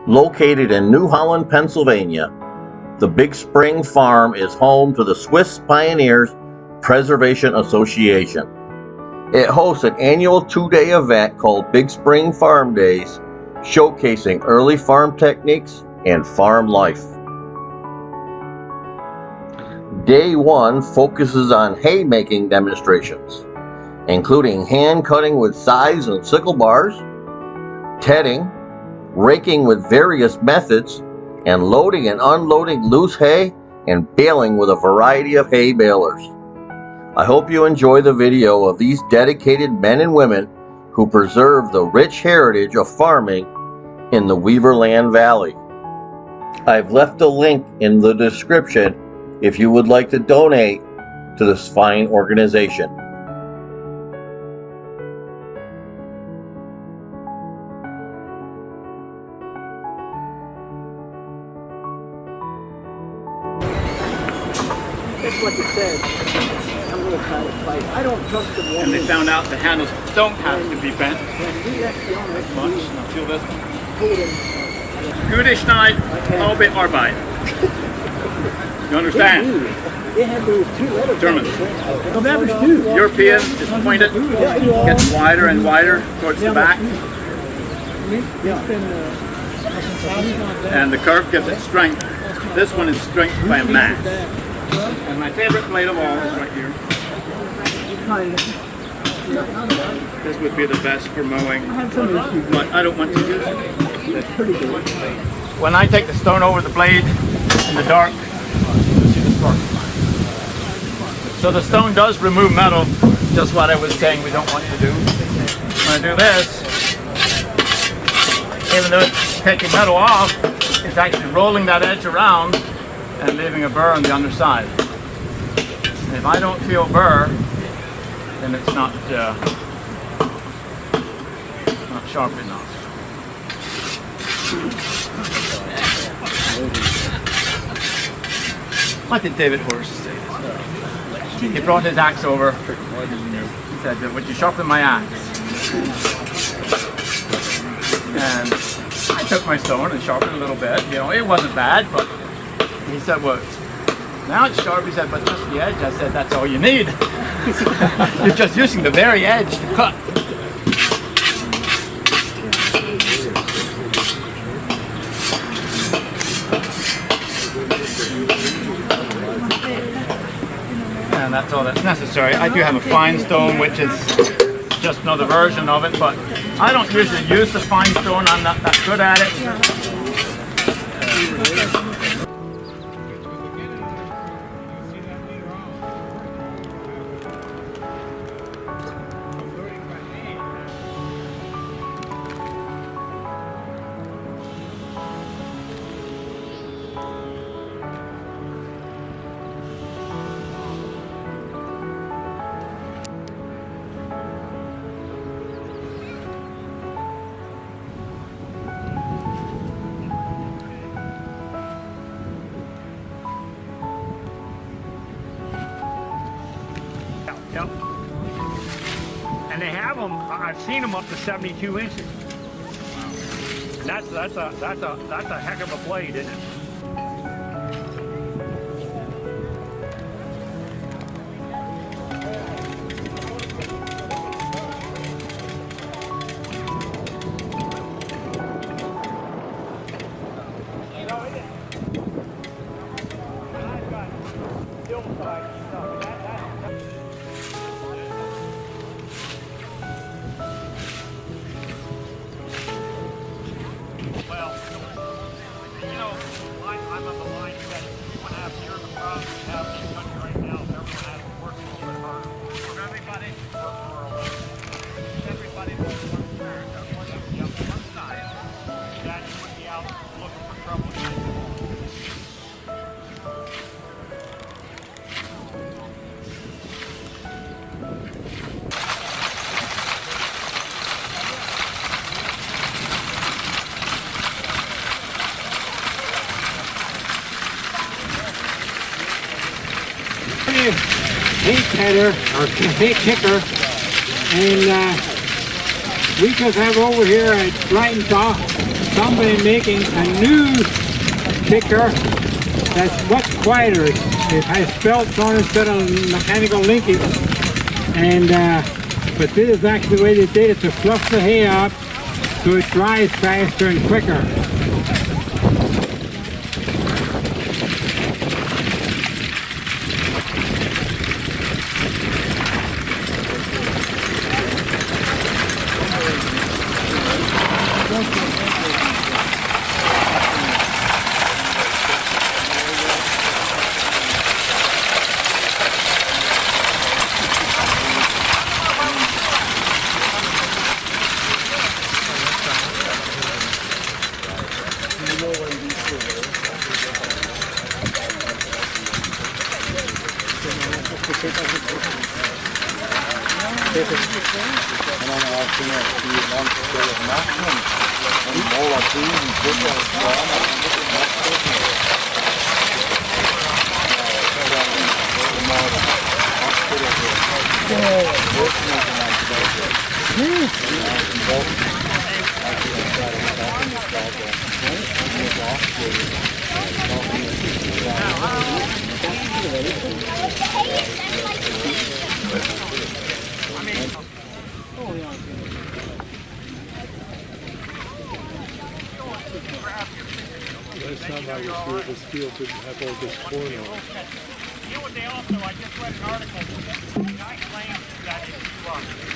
Located in New Holland, Pennsylvania, the Big Spring Farm is home to the Swiss Pioneers Preservation Association. It hosts an annual 2-day event called Big Spring Farm Days, showcasing early farm techniques and farm life. Day 1 focuses on hay-making demonstrations, including hand cutting with scythes and sickle bars, tedding, raking with various methods, and loading and unloading loose hay and baling with a variety of hay balers. I hope you enjoy the video of these dedicated men and women who preserve the rich heritage of farming in the Weaverland Valley. I've left a link in the description if you would like to donate to this fine organization. That's what it said. I'm going to try to fight. I don't trust the woman. And they found out the handles don't have to be bent much. Feel this one. Gute Schneid, halbe Arbeit. You understand? They had those 2 letters. German. No, that was 2. European is pointed, gets wider and wider towards the back. And the curve gives it strength. This one is strength by mass. And my favorite blade of all is right here. This would be the best for mowing, but I don't want to use it. When I take the stone over the blade in the dark, you see the spark. So the stone does remove metal, just what I was saying we don't want to do. When I do this, even though it's taking metal off, it's actually rolling that edge around and leaving a burr on the underside. And if I don't feel burr, then it's not sharp enough. What did David Horst say? He brought his axe over. He said, "Would you sharpen my axe?" And I took my stone and sharpened it a little bit. You know, it wasn't bad, but he said, "Well, now it's sharp." He said, "But just the edge." I said, "That's all you need." You're just using the very edge to cut. And that's all that's necessary. I do have a fine stone, which is just another version of it, but I don't usually use the fine stone. I'm not that good at it. Yep. And they have them. I've seen them up to 72 inches. That's a heck of a blade, isn't it? Well, you know, I'm of the mindset when I have here in the province, we have in this country right now, everyone has to work a little bit harder. For everybody, work for a living. Everybody will work hard. Everyone has to be up to one side. That you would be out looking for trouble. Hay cutter or hay kicker, and we just have over here at Lancaster somebody making a new kicker that's much quieter. It has belts on instead of mechanical linkage. And but this is actually the way they did it, to fluff the hay up so it dries faster and quicker. Last time I was here, this field didn't have all this corn on it. You know what they also, I just read an article, the guy claims that if you actually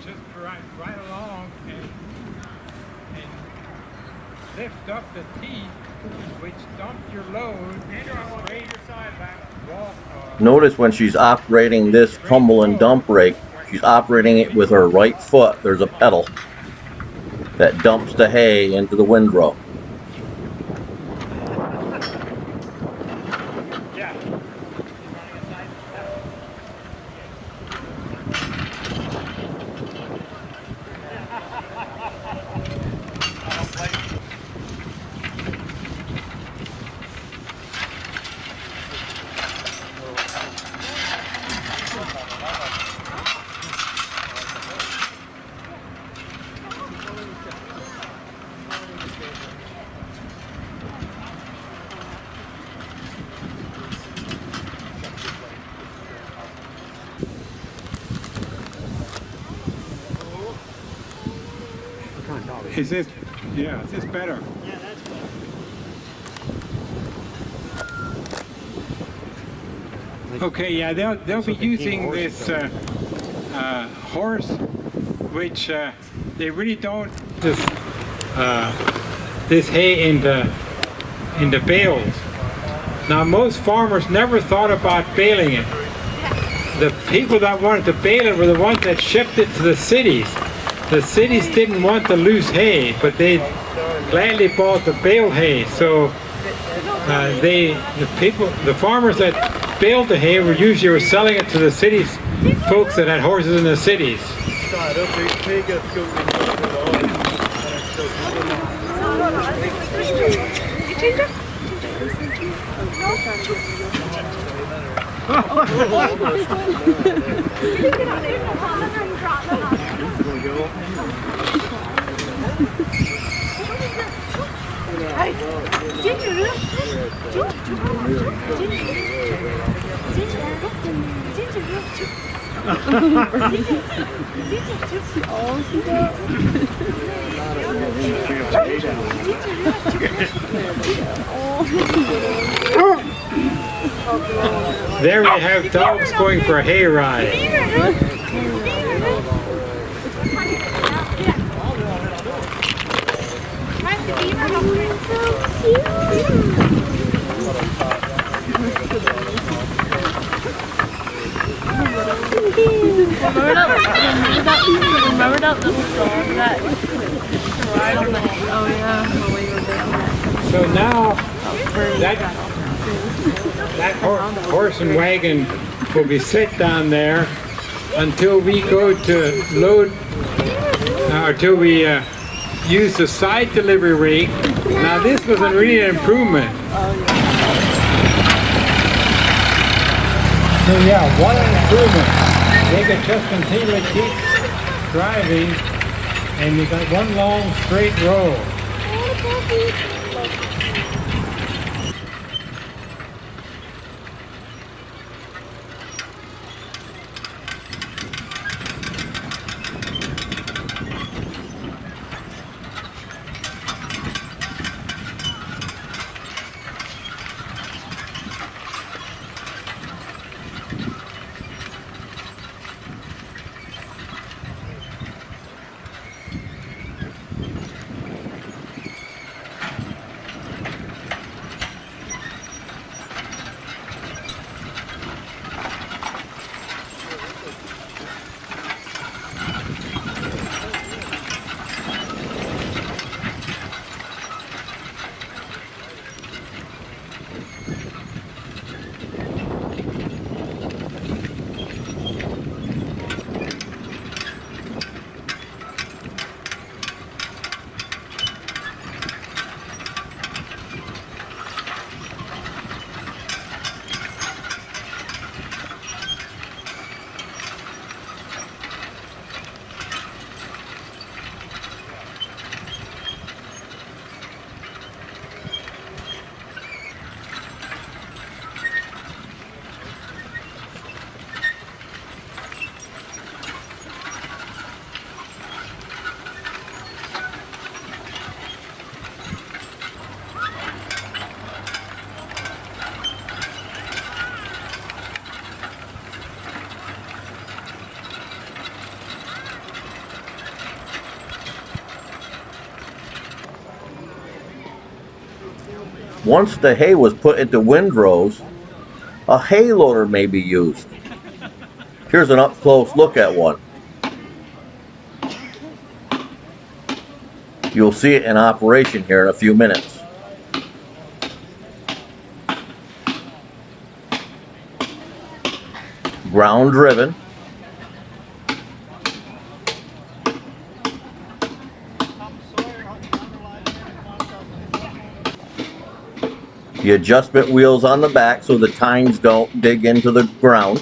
Just right along and lift up the teeth, which dump your load. Raise your side back. Notice when she's operating this tumble and dump rake, she's operating it with her right foot. There's a pedal that dumps the hay into the windrow. Is this, yeah, is this better? Yeah, that's better. Okay, yeah, they'll be using this horse, which they really don't this hay in the bales. Now, most farmers never thought about baling it. The people that wanted to bale it were the ones that shipped it to the cities. The cities didn't want the loose hay, but they gladly bought the bale hay. So the farmers that baled the hay were usually selling it to the cities, folks that had horses in the cities. There we have dogs going for a hay ride. Remember that little song that ride on the hay? Oh yeah, when we were doing So now that. that horse and wagon will be set down there until we go to load, until we use the side delivery rake. Now this was a really an improvement. So yeah, what an improvement. They could just continually keep driving and you got one long straight row. Once the hay was put into windrows, a hay loader may be used. Here's an up-close look at one. You'll see it in operation here in a few minutes. Ground driven. The adjustment wheels on the back so the tines don't dig into the ground.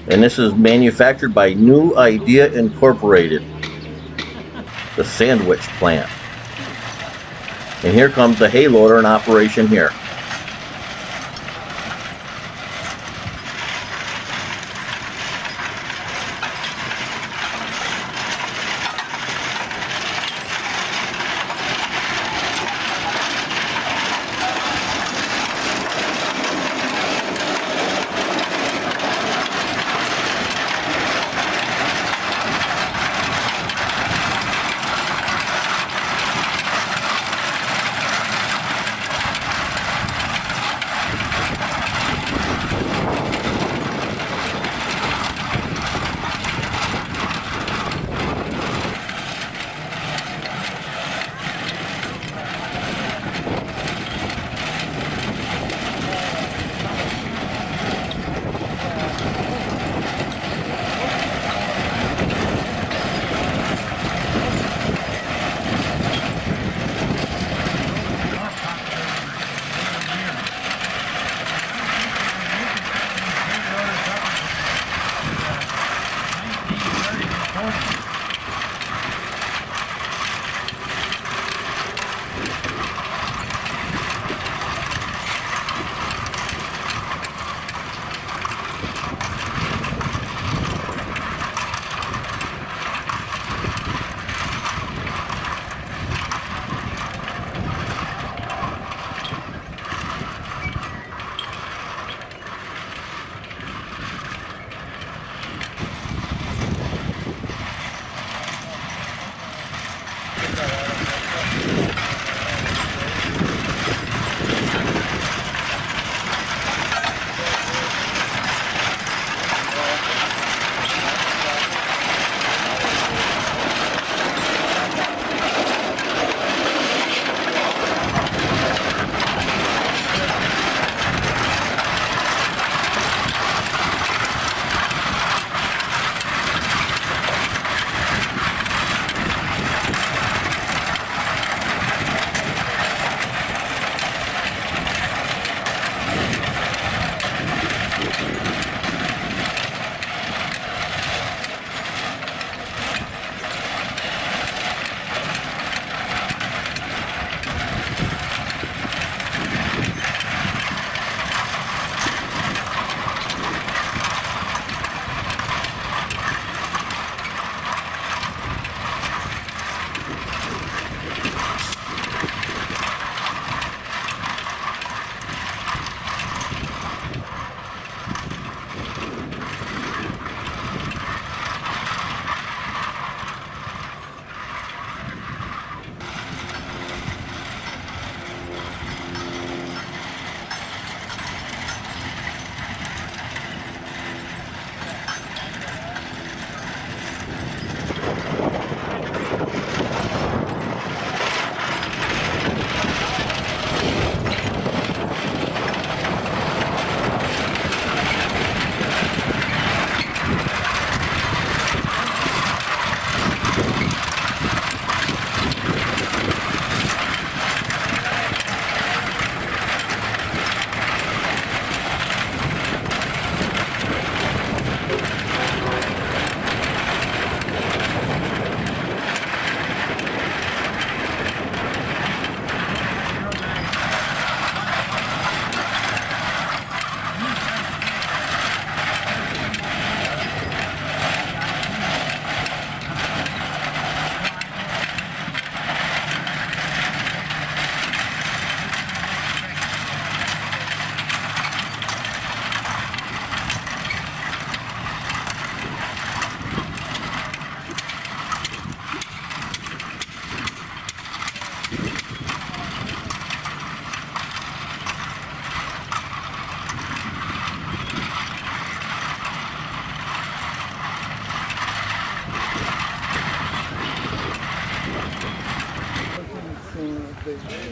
And this is manufactured by New Idea Incorporated, the sandwich plant. And here comes the hay loader in operation here.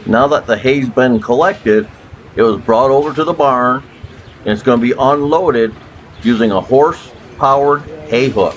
Now that the hay's been collected, it was brought over to the barn and it's going to be unloaded using a horse-powered hay hook.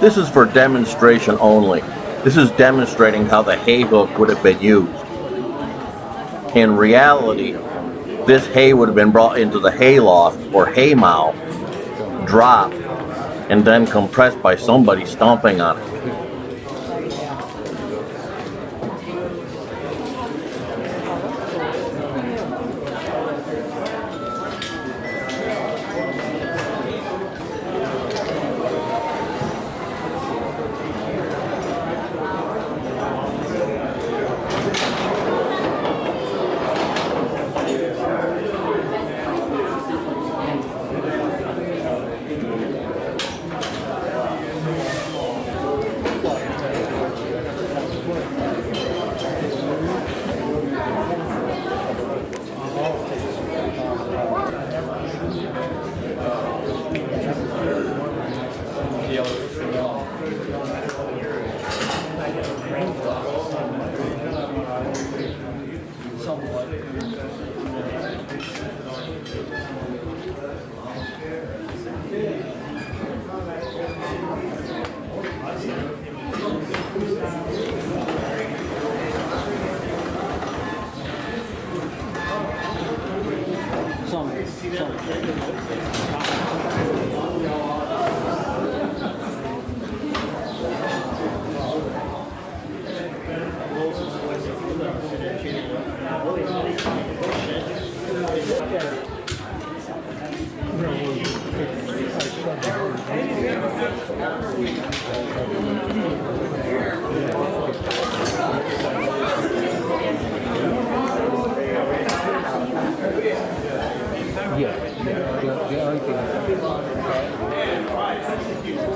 This is for demonstration only. This is demonstrating how the hay hook would have been used. In reality, this hay would have been brought into the hay loft or hay mow, dropped, and then compressed by somebody stomping on it.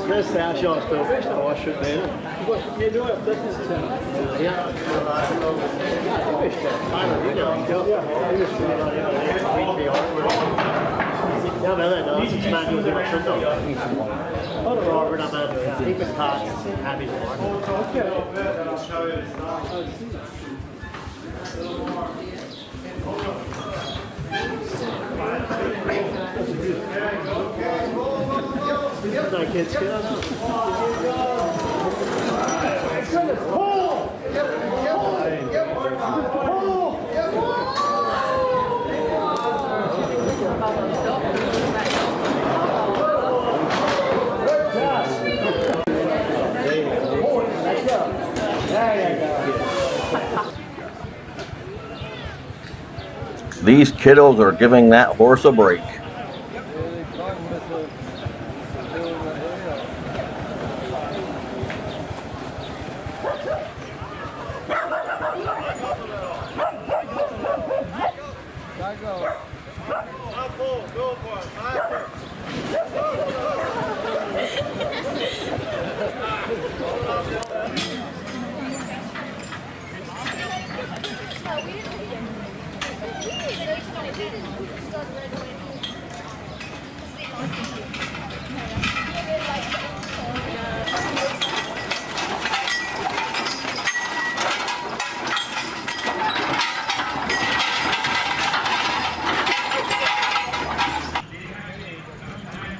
This house y'all still wash it down. You do it, this is yeah. Ja, wel, dat is iets manueel in het zondag. Robert, I'm out of keep it hot, happy to my kids get These kiddos are giving that horse a break.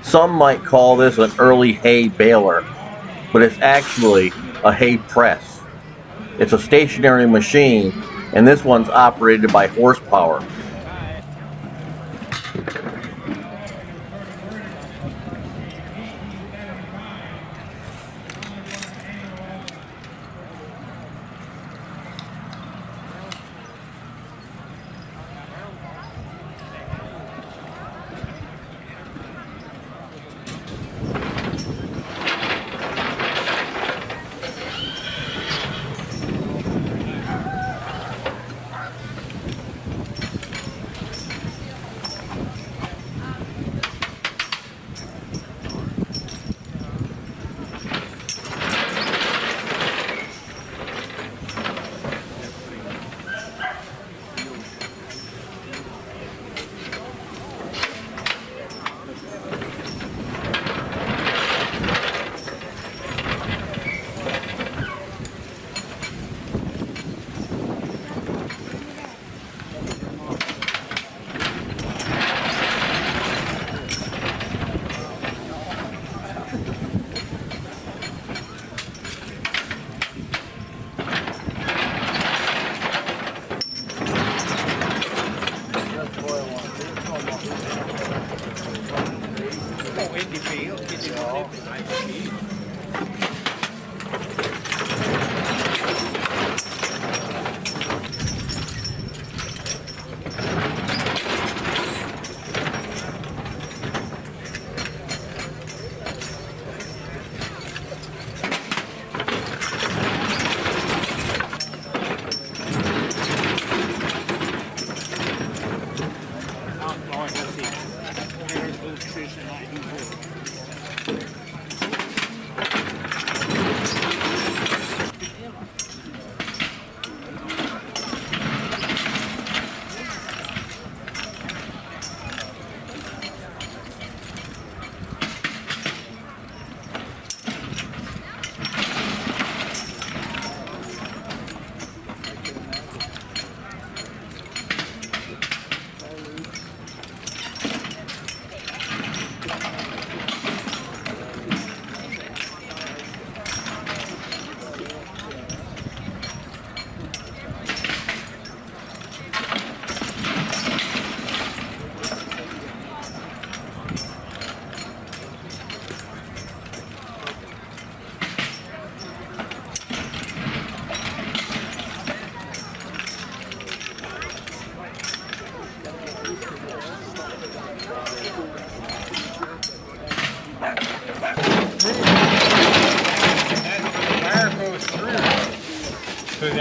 Some might call this an early hay baler, but it's actually a hay press. It's a stationary machine, and this one's operated by horsepower.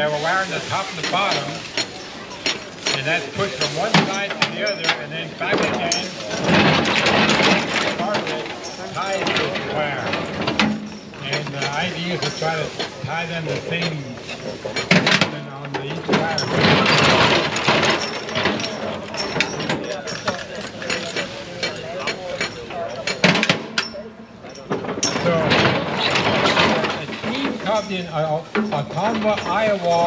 have a wire on the top and the bottom, and that's pushed from one side to the other, and then back again. Part of it ties this wire, and the idea is to try to tie them the same on the each wire. In Ottawa, Iowa.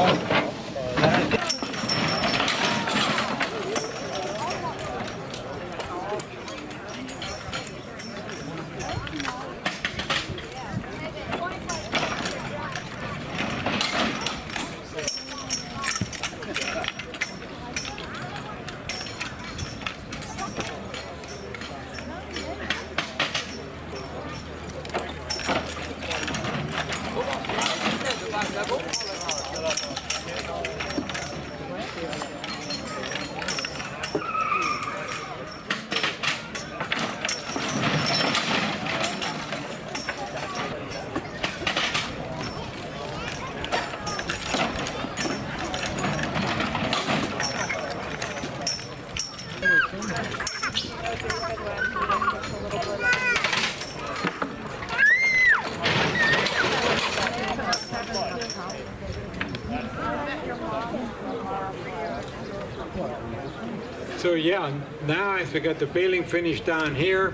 So yeah, now as we got the baling finished down here.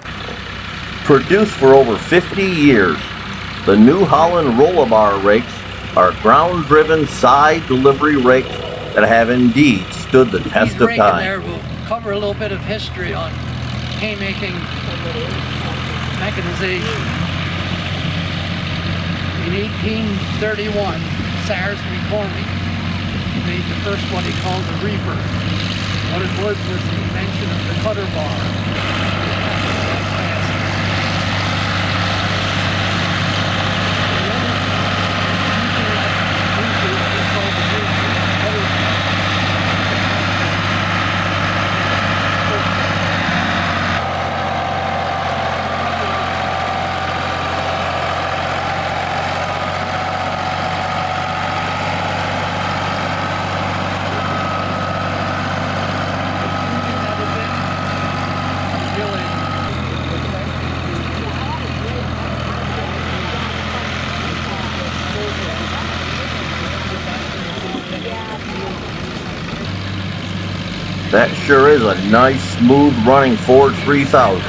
Produced for over 50 years, the New Holland rollabar rakes are ground-driven side delivery rakes that have indeed stood the test of time. There will cover a little bit of history on haymaking mechanization. In 1831, Cyrus McCormick made the first what he called a reaper. What it was the invention of the cutter bar. That sure is a nice, smooth running Ford 3000.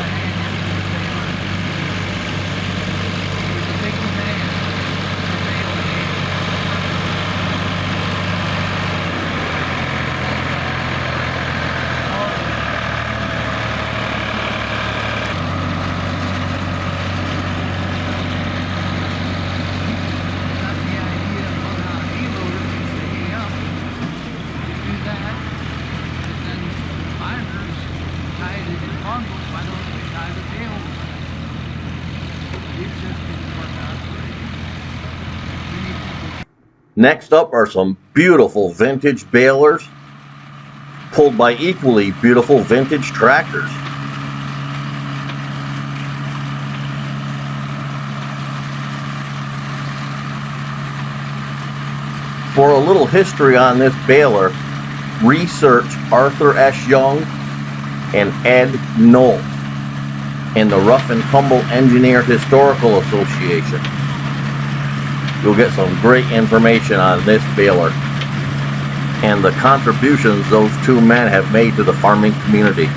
Next up are some beautiful vintage balers, pulled by equally beautiful vintage tractors. For a little history on this baler, research Arthur S. Young and Ed Knoll in the Rough and Tumble Engineer Historical Association. You'll get some great information on this baler and the contributions those two men have made to the farming community.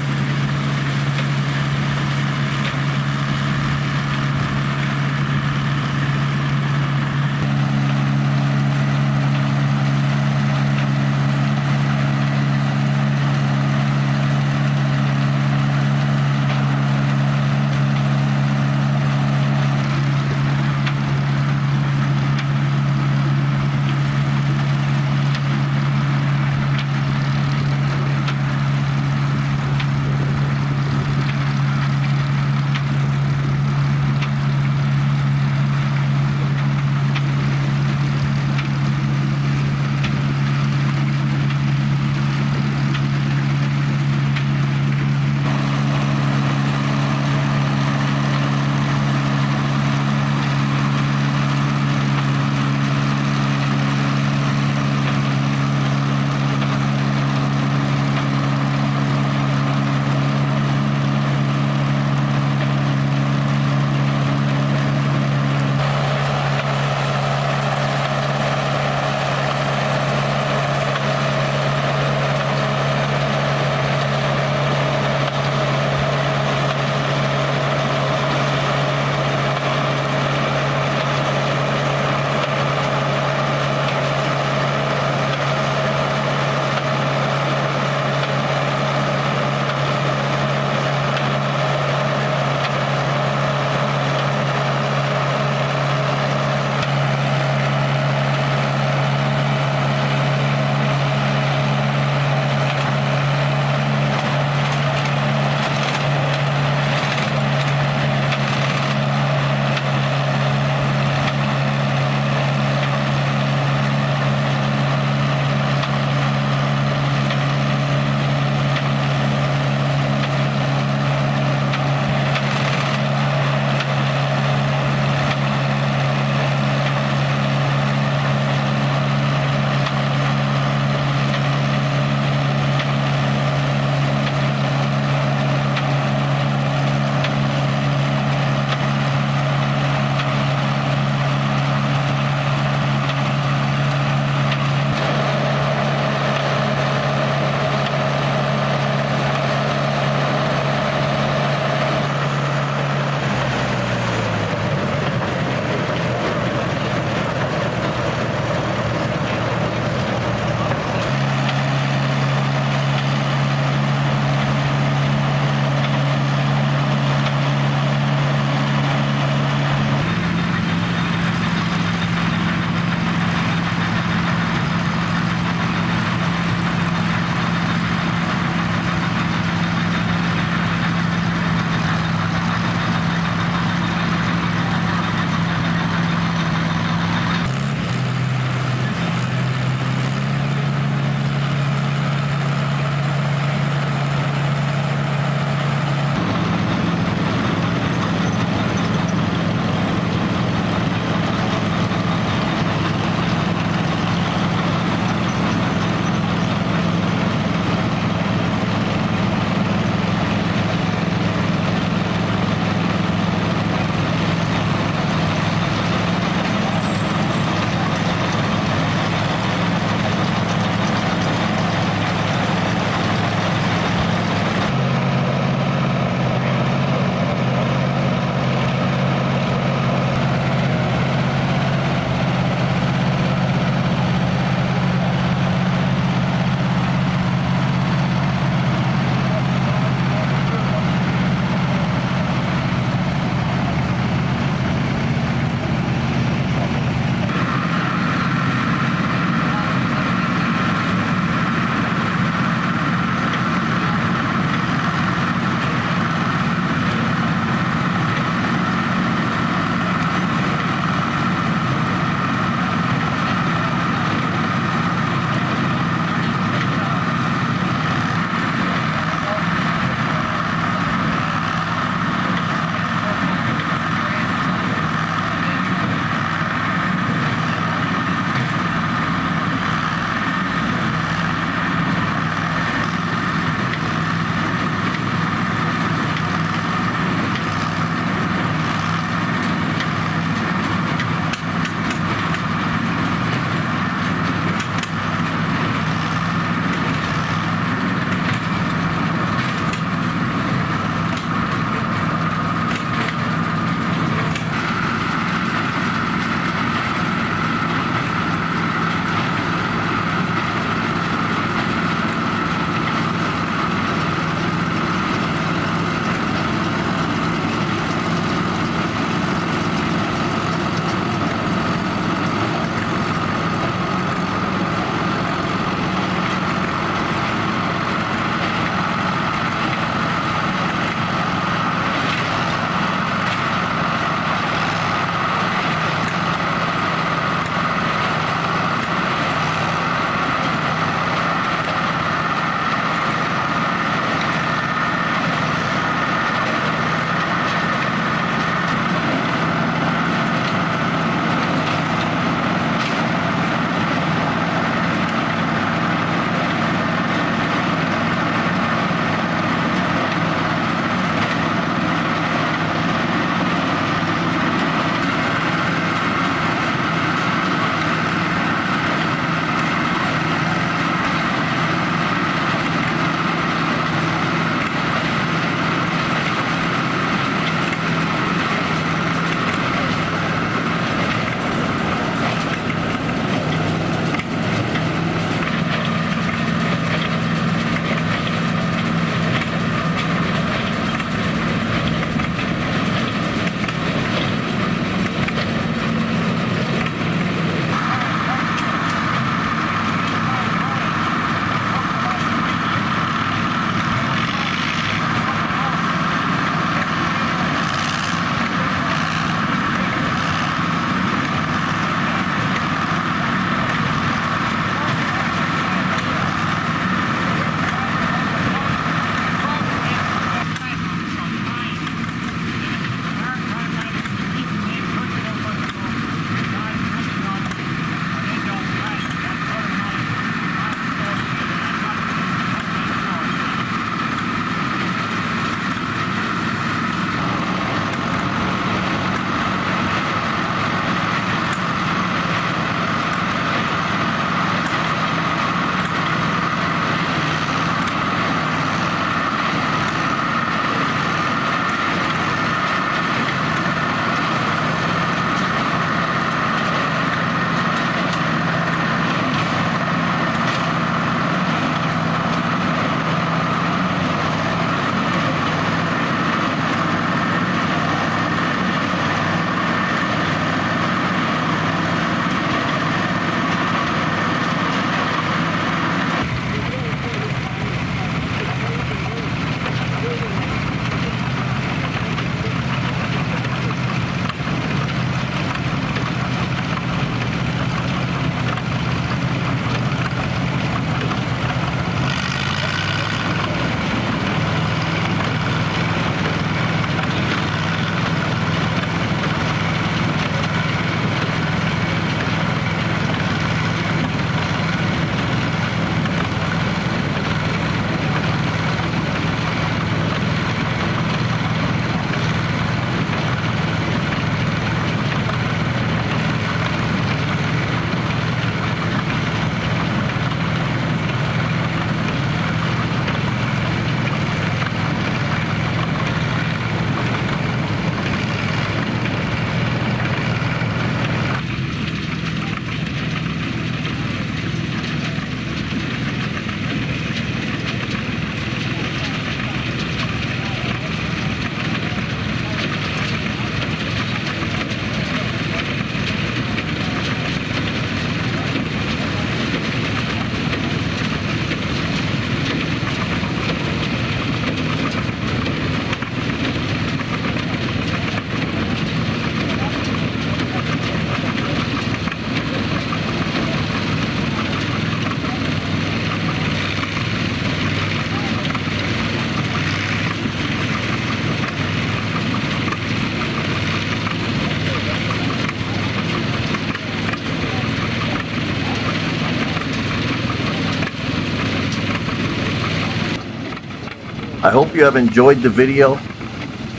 I hope you have enjoyed the video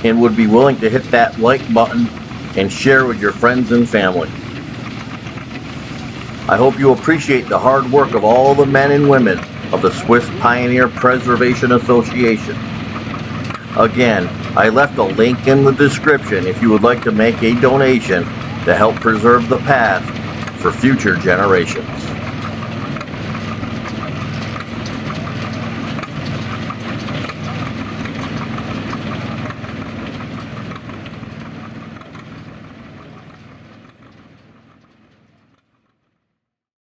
and would be willing to hit that like button and share with your friends and family. I hope you appreciate the hard work of all the men and women of the Swiss Pioneer Preservation Association. Again, I left a link in the description if you would like to make a donation to help preserve the past for future generations.